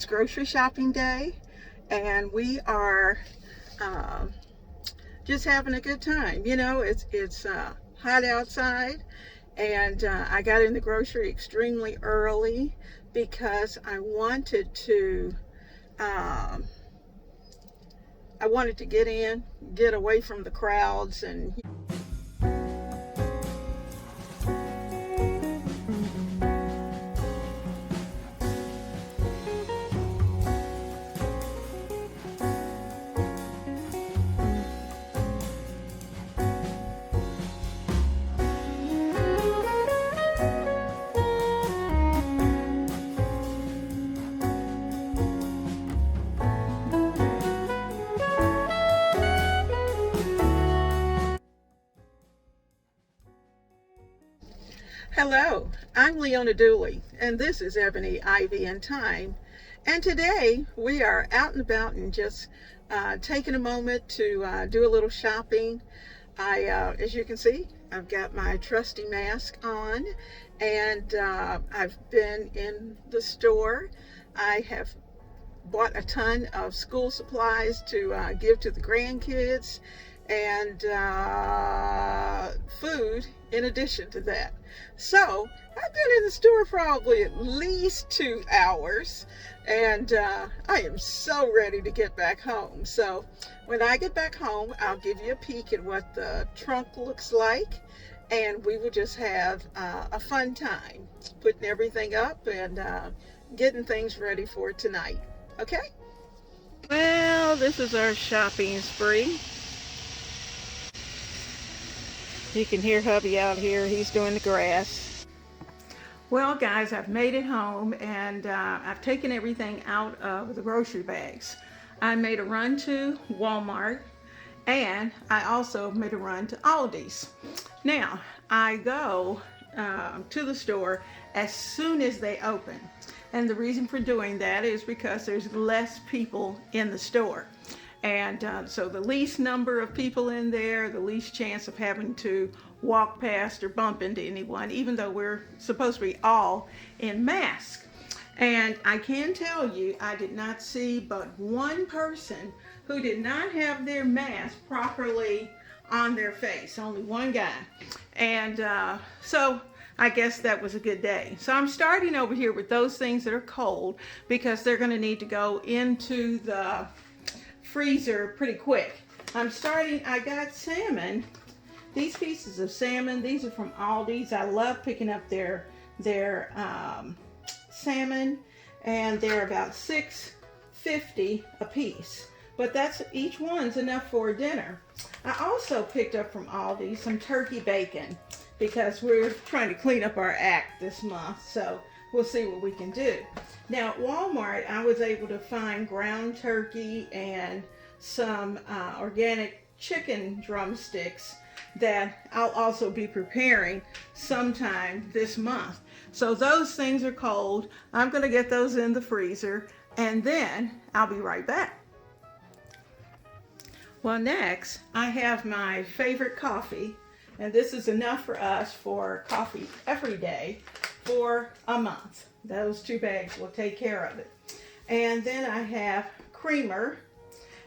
It's grocery shopping day, and we are just having a good time. You know, it's hot outside, and I got in the grocery extremely early because um, I wanted to get away from the crowds and. Hello, I'm Leona Dooley, and this is Ebony, Ivy, and Time. And today we are out and about and just taking a moment to do a little shopping. As you can see, I've got my trusty mask on, and I've been in the store. I have bought a ton of school supplies to give to the grandkids, and food in addition to that. So I've been in the store probably at least 2 hours, and I am so ready to get back home. So when I get back home, I'll give you a peek at what the trunk looks like, and we will just have a fun time putting everything up and getting things ready for tonight. Okay? Well, this is our shopping spree. You can hear hubby out here. He's doing the grass. Well, guys, I've made it home, and I've taken everything out of the grocery bags. I made a run to Walmart, and I also made a run to Aldi's. Now, I go to the store as soon as they open. And the reason for doing that is because there's less people in the store. And so the least number of people in there, the least chance of having to walk past or bump into anyone, even though we're supposed to be all in masks. And I can tell you, I did not see but one person who did not have their mask properly on their face, only one guy. And so I guess that was a good day. So I'm starting over here with those things that are cold because they're going to need to go into the freezer pretty quick. I got salmon. These pieces of salmon, these are from Aldi's. I love picking up their salmon, and they're about $6.50 a piece. But each one's enough for dinner. I also picked up from Aldi some turkey bacon because we're trying to clean up our act this month, so we'll see what we can do. Now at Walmart, I was able to find ground turkey and some organic chicken drumsticks that I'll also be preparing sometime this month. So those things are cold. I'm going to get those in the freezer, and then I'll be right back. Well, next I have my favorite coffee, and this is enough for us for coffee every day for a month. Those 2 bags will take care of it. And then I have creamer,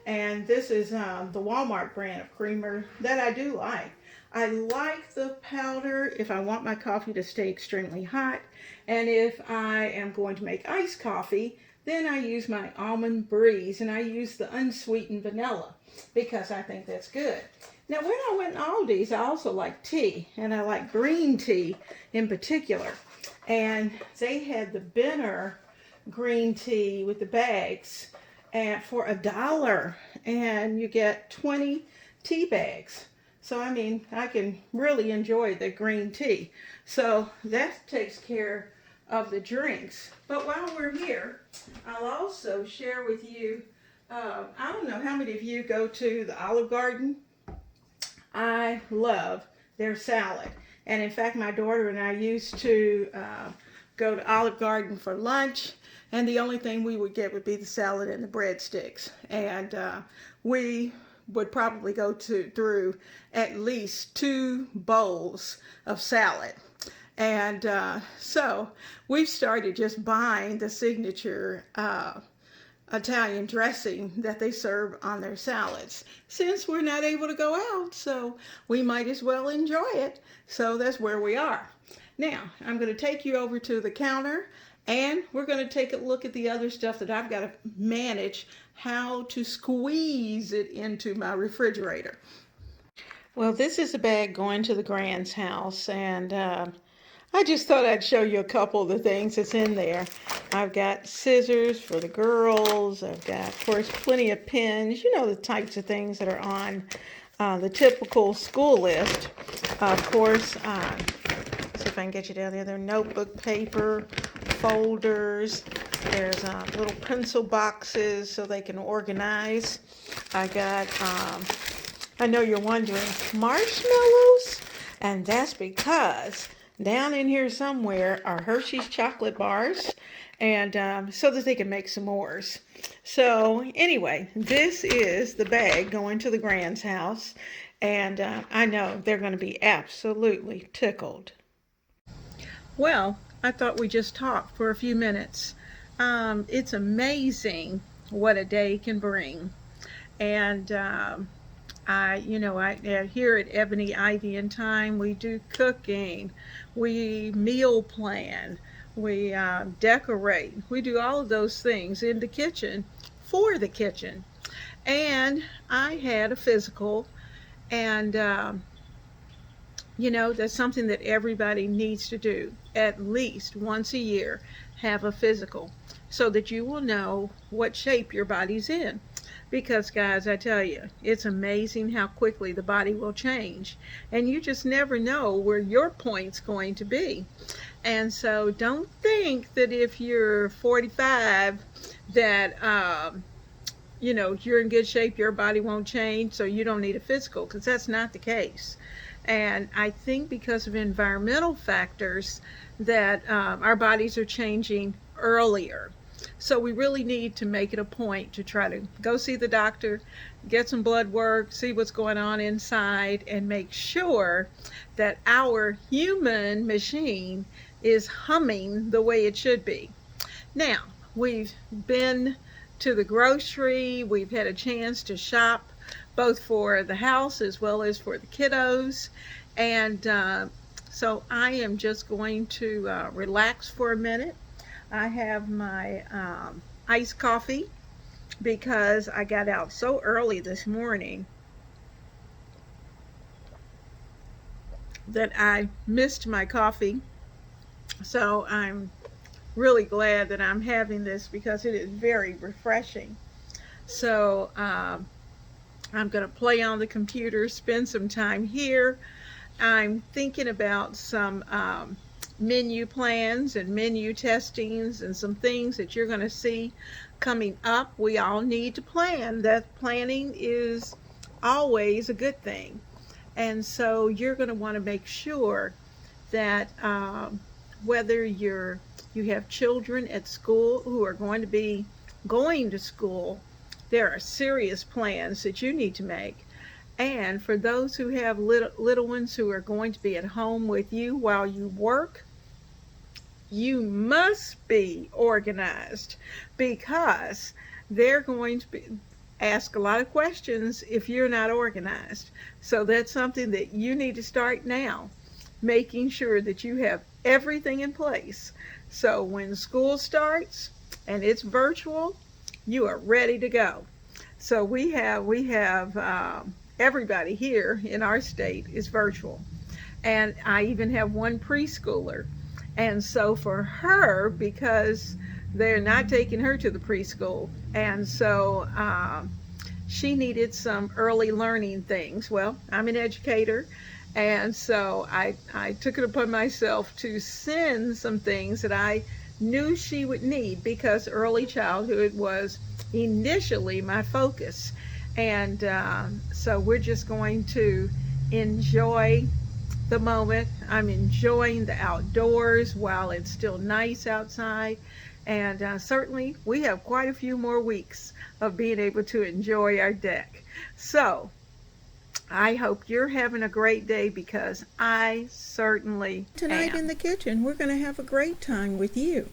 and this is the Walmart brand of creamer that I do like. I like the powder if I want my coffee to stay extremely hot, and if I am going to make iced coffee, then I use my almond breeze, and I use the unsweetened vanilla because I think that's good. Now, when I went to Aldi's, I also like tea, and I like green tea in particular. And they had the Benner green tea with the bags for $1, and you get 20 tea bags. So, I mean, I can really enjoy the green tea. So that takes care of the drinks. But while we're here, I'll also share with you, I don't know how many of you go to the Olive Garden. I love their salad. And in fact, my daughter and I used to go to Olive Garden for lunch, and the only thing we would get would be the salad and the breadsticks. And we would probably go through at least 2 bowls of salad. And so we've started just buying the signature Italian dressing that they serve on their salads, since we're not able to go out, so we might as well enjoy it. So that's where we are. Now, I'm going to take you over to the counter, and we're going to take a look at the other stuff that I've got to manage, how to squeeze it into my refrigerator. Well, this is a bag going to the Grand's house, and I just thought I'd show you a couple of the things that's in there. I've got scissors for the girls. I've got, of course, plenty of pens. You know, the types of things that are on the typical school list. Of course, let's see if I can get you down there. Notebook paper, folders. There's little pencil boxes so they can organize. I got, I know you're wondering, marshmallows? And that's because down in here somewhere are Hershey's chocolate bars, and so that they can make s'mores. So anyway, this is the bag going to the Grand's house, and I know they're going to be absolutely tickled. Well, I thought we'd just talk for a few minutes. It's amazing what a day can bring, and here at Ebony, Ivy, and Time, we do cooking, we meal plan, we decorate, we do all of those things in the kitchen for the kitchen. And I had a physical, and that's something that everybody needs to do at least once a year, have a physical, so that you will know what shape your body's in. Because, guys, I tell you, it's amazing how quickly the body will change. And you just never know where your point's going to be. And so don't think that if you're 45 that, you're in good shape, your body won't change, so you don't need a physical, because that's not the case. And I think because of environmental factors that our bodies are changing earlier. So we really need to make it a point to try to go see the doctor, get some blood work, see what's going on inside, and make sure that our human machine is humming the way it should be. Now, we've been to the grocery, we've had a chance to shop both for the house as well as for the kiddos, and so I am just going to relax for a minute. I have my iced coffee because I got out so early this morning that I missed my coffee. So I'm really glad that I'm having this because it is very refreshing. So I'm going to play on the computer, spend some time here. I'm thinking about some menu plans and menu testings and some things that you're going to see coming up. We all need to plan. That planning is always a good thing. And so you're going to want to make sure that whether you have children at school who are going to be going to school, there are serious plans that you need to make. And for those who have little ones who are going to be at home with you while you work, you must be organized, because they're going to ask a lot of questions if you're not organized. So that's something that you need to start now, making sure that you have everything in place. So when school starts and it's virtual, you are ready to go. So we have everybody here in our state is virtual. And I even have one preschooler. And so for her, because they're not taking her to the preschool, and so she needed some early learning things. Well, I'm an educator, and so I took it upon myself to send some things that I knew she would need, because early childhood was initially my focus. And so we're just going to enjoy the moment. I'm enjoying the outdoors while it's still nice outside, and certainly we have quite a few more weeks of being able to enjoy our deck. So I hope you're having a great day because I certainly Tonight in am. the kitchen, we're going to have a great time with you.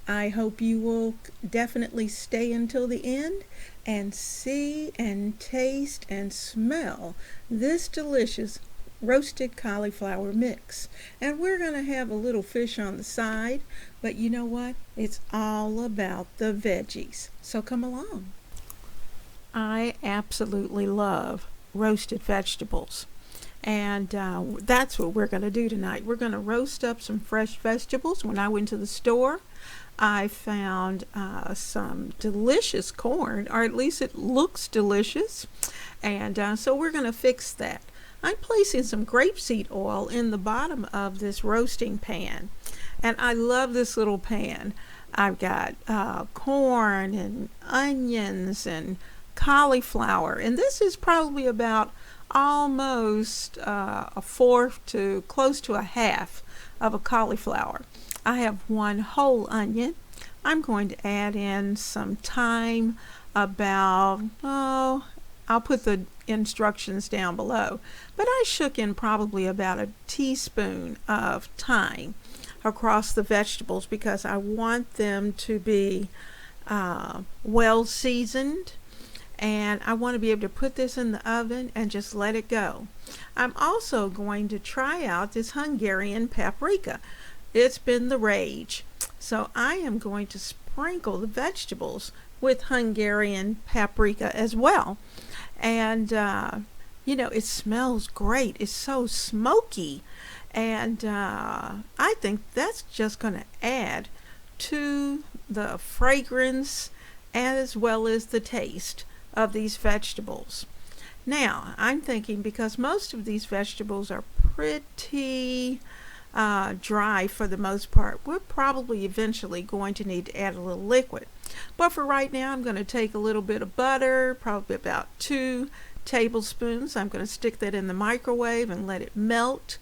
I hope you will definitely stay until the end and see and taste and smell this delicious roasted cauliflower mix. And we're going to have a little fish on the side, but you know what? It's all about the veggies. So come along. I absolutely love roasted vegetables. And that's what we're going to do tonight. We're going to roast up some fresh vegetables. When I went to the store, I found some delicious corn, or at least it looks delicious. And so we're going to fix that. I'm placing some grapeseed oil in the bottom of this roasting pan. And I love this little pan. I've got corn and onions and cauliflower. And this is probably about almost a fourth to close to a half of a cauliflower. I have one whole onion. I'm going to add in some thyme, about, I'll put the instructions down below, but I shook in probably about a teaspoon of thyme across the vegetables because I want them to be well seasoned, and I want to be able to put this in the oven and just let it go. I'm also going to try out this Hungarian paprika. It's been the rage. So I am going to sprinkle the vegetables with Hungarian paprika as well. And, it smells great. It's so smoky. And I think that's just going to add to the fragrance as well as the taste of these vegetables. Now, I'm thinking because most of these vegetables are pretty dry for the most part, we're probably eventually going to need to add a little liquid. But for right now, I'm going to take a little bit of butter, probably about 2 tablespoons. I'm going to stick that in the microwave and let it melt.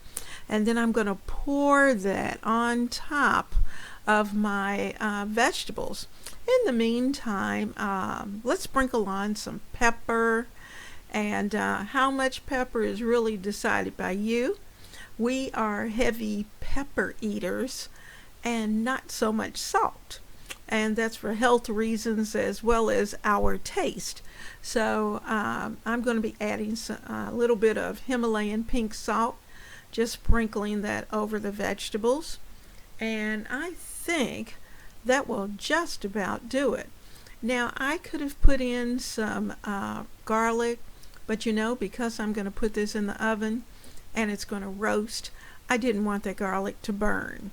And then I'm going to pour that on top of my vegetables. In the meantime, let's sprinkle on some pepper, and how much pepper is really decided by you. We are heavy pepper eaters and not so much salt, and that's for health reasons as well as our taste. So I'm going to be adding a little bit of Himalayan pink salt, just sprinkling that over the vegetables, and I think that will just about do it. Now I could have put in some garlic, but because I'm going to put this in the oven and it's going to roast, I didn't want that garlic to burn.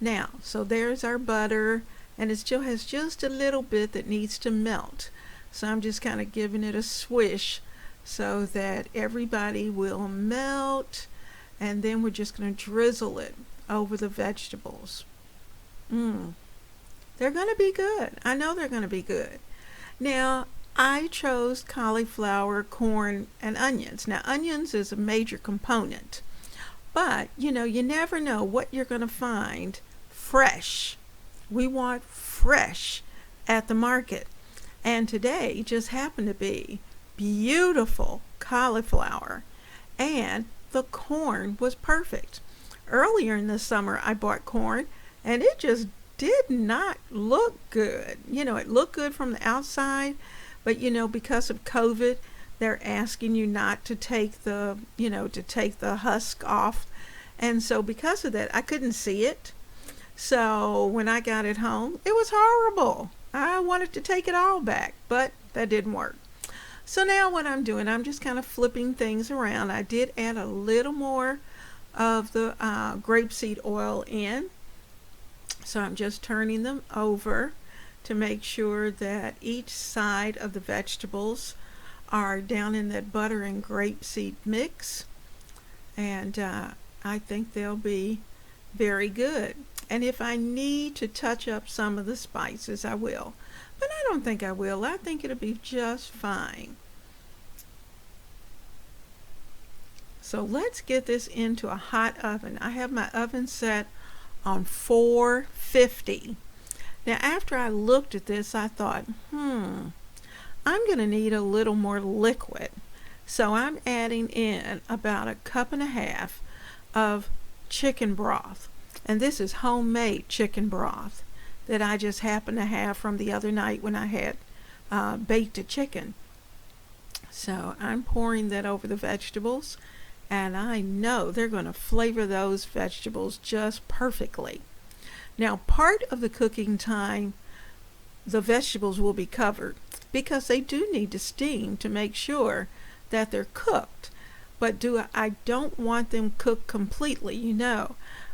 Now, so there's our butter, and it still has just a little bit that needs to melt. So I'm just kind of giving it a swish so that everybody will melt, and then we're just going to drizzle it over the vegetables. They're going to be good. I know they're going to be good. Now, I chose cauliflower, corn, and onions. Now, onions is a major component, but you never know what you're going to find fresh. We want fresh at the market. And today just happened to be beautiful cauliflower, and the corn was perfect. Earlier in the summer, I bought corn, and it just did not look good. It looked good from the outside, but because of COVID, they're asking you not to take the husk off. And so because of that, I couldn't see it. So when I got it home, it was horrible. I wanted to take it all back, but that didn't work. So now what I'm doing, I'm just kind of flipping things around. I did add a little more of the grapeseed oil in. So I'm just turning them over to make sure that each side of the vegetables are down in that butter and grapeseed mix. And I think they'll be very good. And if I need to touch up some of the spices, I will. But I don't think I will. I think it'll be just fine. So let's get this into a hot oven. I have my oven set on 450. Now after I looked at this, I thought, I'm going to need a little more liquid. So I'm adding in about a cup and a half of chicken broth. And this is homemade chicken broth that I just happened to have from the other night when I had baked a chicken. So I'm pouring that over the vegetables, and I know they're going to flavor those vegetables just perfectly. Now, part of the cooking time, the vegetables will be covered because they do need to steam to make sure that they're cooked. But I don't want them cooked completely.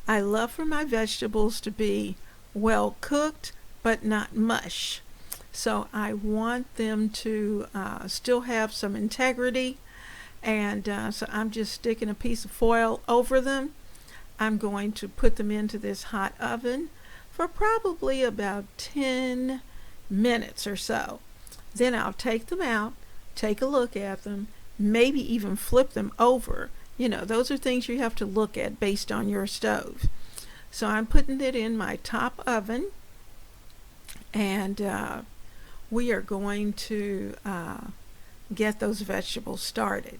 I love for my vegetables to be well cooked but not mush. So I want them to still have some integrity, and so I'm just sticking a piece of foil over them. I'm going to put them into this hot oven for probably about 10 minutes or so. Then I'll take them out, take a look at them, maybe even flip them over. Those are things you have to look at based on your stove. So I'm putting it in my top oven, and we are going to get those vegetables started.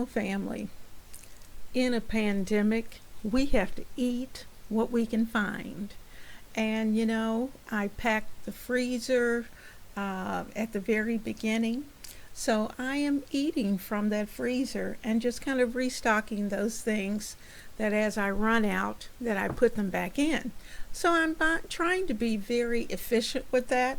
Family, in a pandemic, we have to eat what we can find. And I packed the freezer at the very beginning. So I am eating from that freezer and just kind of restocking those things that as I run out, that I put them back in. So I'm trying to be very efficient with that.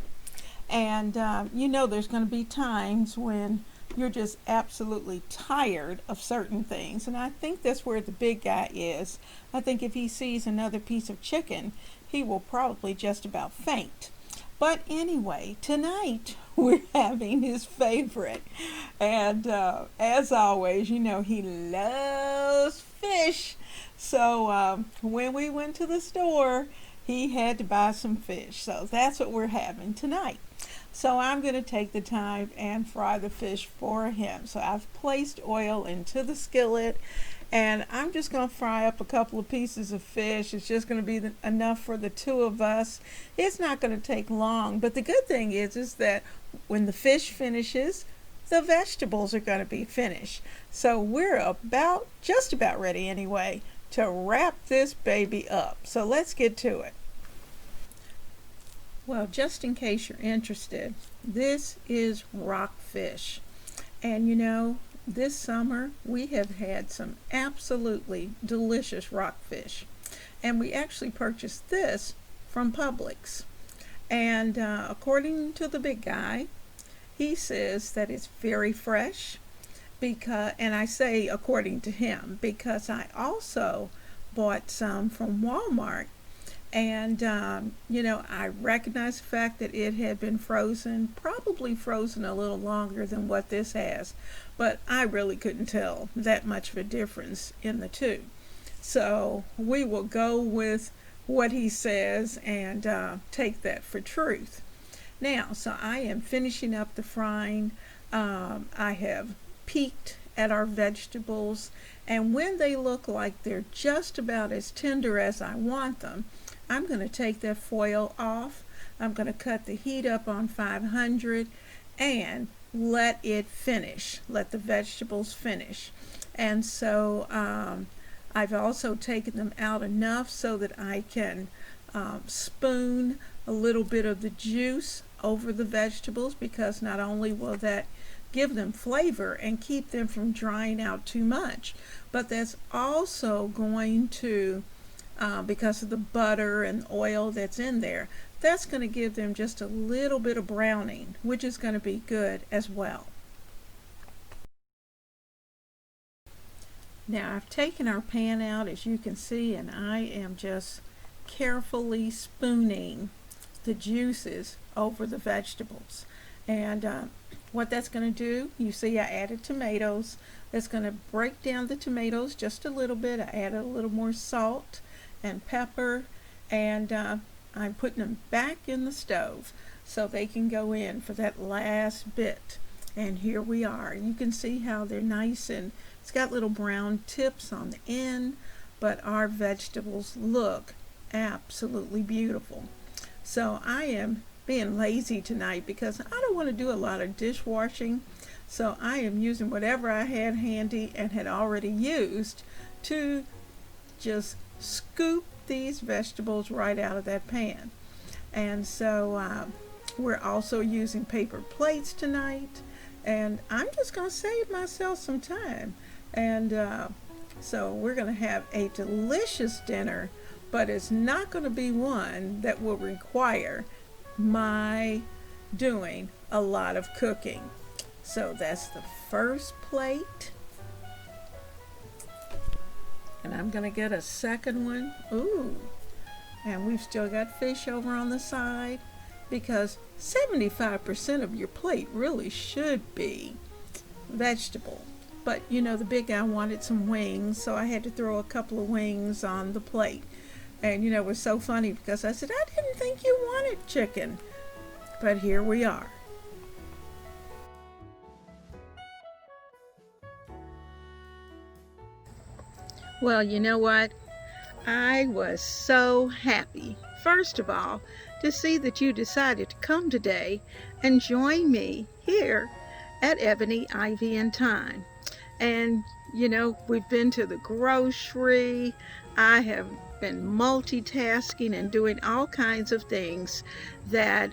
And there's going to be times when you're just absolutely tired of certain things. And I think that's where the big guy is. I think if he sees another piece of chicken, he will probably just about faint. But anyway, tonight we're having his favorite. And as always, he loves fish. So when we went to the store, he had to buy some fish. So that's what we're having tonight. So I'm going to take the time and fry the fish for him. So I've placed oil into the skillet, and I'm just going to fry up a couple of pieces of fish. It's just going to be enough for the two of us. It's not going to take long, but the good thing is that when the fish finishes, the vegetables are going to be finished. So we're just about ready anyway to wrap this baby up. So let's get to it. Well, just in case you're interested, this is rockfish. And this summer we have had some absolutely delicious rockfish. And we actually purchased this from Publix. And according to the big guy, he says that it's very fresh. And I say according to him because I also bought some from Walmart. And, I recognize the fact that it had been probably frozen a little longer than what this has. But I really couldn't tell that much of a difference in the two. So we will go with what he says and take that for truth. Now, so I am finishing up the frying. I have peeked at our vegetables. And when they look like they're just about as tender as I want them, I'm going to take that foil off. I'm going to cut the heat up on 500 and let it finish. Let the vegetables finish. And so I've also taken them out enough so that I can spoon a little bit of the juice over the vegetables, because not only will that give them flavor and keep them from drying out too much, but that's also going to because of the butter and oil that's in there, that's going to give them just a little bit of browning, which is going to be good as well. Now I've taken our pan out, as you can see, and I am just carefully spooning the juices over the vegetables. And what that's going to do, you see I added tomatoes. That's going to break down the tomatoes just a little bit. I added a little more salt and pepper, and I'm putting them back in the stove so they can go in for that last bit. And here we are. You can see how they're nice, and it's got little brown tips on the end, but our vegetables look absolutely beautiful. So I am being lazy tonight because I don't want to do a lot of dishwashing. So I am using whatever I had handy and had already used to just scoop these vegetables right out of that pan. And so we're also using paper plates tonight, and I'm just going to save myself some time. And so we're going to have a delicious dinner, but it's not going to be one that will require my doing a lot of cooking. So that's the first plate. And I'm going to get a second one. Ooh. And we've still got fish over on the side, because 75% of your plate really should be vegetable. But you know, the big guy wanted some wings, so I had to throw a couple of wings on the plate. And you know, it was so funny because I said, I didn't think you wanted chicken. But here we are. Well, you know what? I was so happy, first of all, to see that you decided to come today and join me here at Ebony, Ivy, and Thyme. And, you know, we've been to the grocery. I have been multitasking and doing all kinds of things that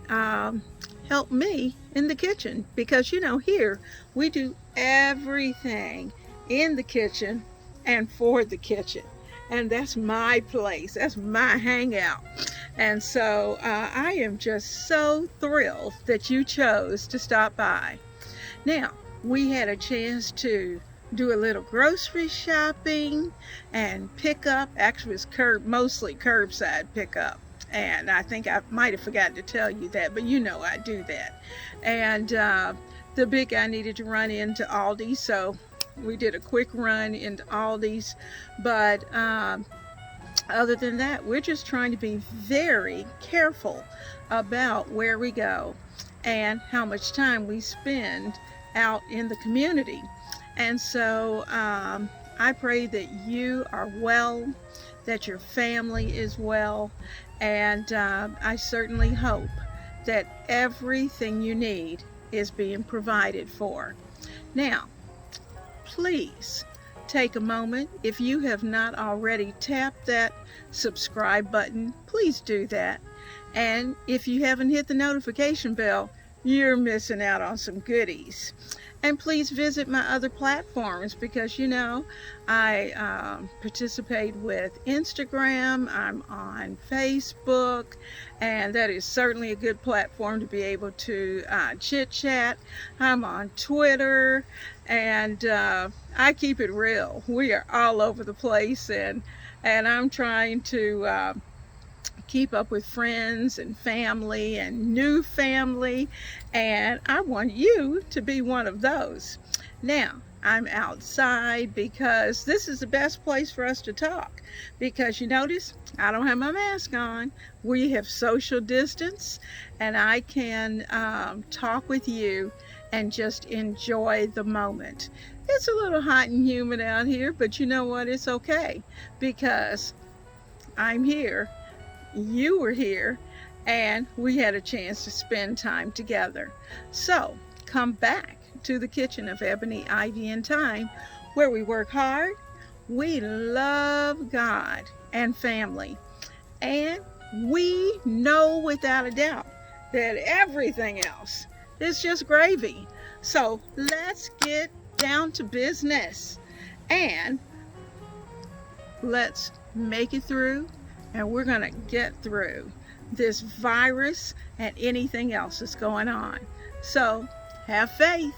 help me in the kitchen. Because, you know, here we do everything in the kitchen and for the kitchen. And that's my place. That's my hangout. And so I am just so thrilled that you chose to stop by. Now, we had a chance to do a little grocery shopping and pick up. Actually, it was mostly curbside pickup. And I think I might have forgotten to tell you that, but you know I do that. And the big guy needed to run into Aldi, so we did a quick run into Aldi's. But other than that, we're just trying to be very careful about where we go and how much time we spend out in the community. And so I pray that you are well, that your family is well, and I certainly hope that everything you need is being provided for. Now, please take a moment. If you have not already tapped that subscribe button, please do that. And if you haven't hit the notification bell, you're missing out on some goodies. And please visit my other platforms, because you know I participate with Instagram, I'm on Facebook, and that is certainly a good platform to be able to chit chat. I'm on Twitter, and I keep it real. We are all over the place, and I'm trying to keep up with friends and family and new family, and I want you to be one of those. Now, I'm outside because this is the best place for us to talk, because you notice I don't have my mask on. We have social distance, and I can talk with you and just enjoy the moment. It's a little hot and humid out here, but you know what? It's okay, because I'm here, you were here, and we had a chance to spend time together. So come back to the kitchen of Ebony, Ivy, and Thyme, where we work hard, we love God and family, and we know without a doubt that everything else is just gravy. So let's get down to business, and let's make it through. And we're going to get through this virus and anything else that's going on. So have faith.